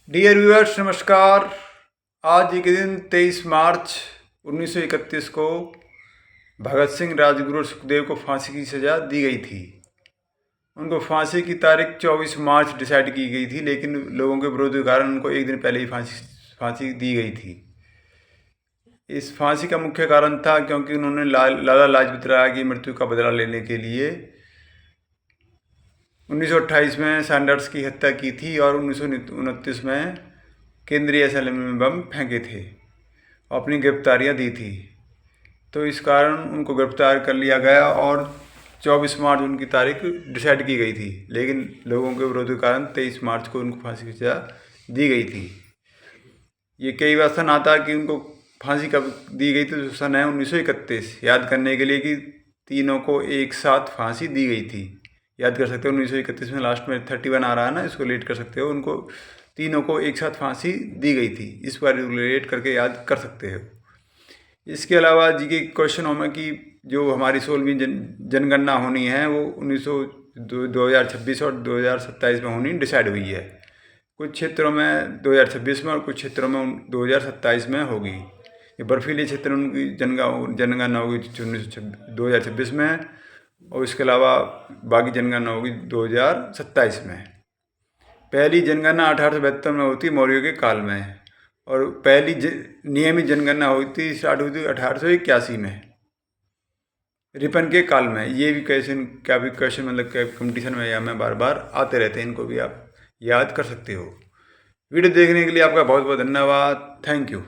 Dear viewers नमस्कार। आज ही के दिन 23 मार्च 1931 को भगत सिंह, राजगुरु और सुखदेव को फांसी की सज़ा दी गई थी। उनको फांसी की तारीख 24 मार्च डिसाइड की गई थी, लेकिन लोगों के विरोध के कारण उनको एक दिन पहले ही फांसी दी गई थी। इस फांसी का मुख्य कारण था क्योंकि उन्होंने लाला लाजपत राय की मृत्यु का बदला लेने के लिए 1928 में सैंडर्स की हत्या की थी और 1929 में केंद्रीय असेंबली में बम फेंके थे, अपनी गिरफ्तारियां दी थी। तो इस कारण उनको गिरफ्तार कर लिया गया और 24 मार्च उनकी तारीख डिसाइड की गई थी, लेकिन लोगों के विरोध के कारण 23 मार्च को उनको फांसी की सज़ा दी गई थी। ये कई बार सन आता कि उनको फांसी कब दी गई थी, तो सन है 1931, याद करने के लिए कि तीनों को एक साथ फांसी दी गई थी। याद कर सकते हो, 1931 में लास्ट में 31 आ रहा है ना, इसको लेट कर सकते हो। उनको तीनों को एक साथ फांसी दी गई थी, इस पर रिलेट करके याद कर सकते हो। इसके अलावा जी के क्वेश्चनों में कि जो हमारी 16वीं जनगणना होनी है वो 2026 और 2027 में होनी डिसाइड हुई है। कुछ क्षेत्रों में 2026 में और कुछ क्षेत्रों में 2027 में होगी। ये बर्फीले क्षेत्र उनकी जनगणना होगी 2026 में, और इसके अलावा बाकी जनगणना होगी 2027 में। पहली जनगणना 1872 में होती मौर्यों के काल में, और पहली नियमित जनगणना होती स्टार्ट हुई थी 1881 में, रिपन के काल में। ये भी क्वेश्चन मतलब कंपटीशन में या में बार बार आते रहते हैं, इनको भी आप याद कर सकते हो। वीडियो देखने के लिए आपका बहुत बहुत धन्यवाद। Thank you.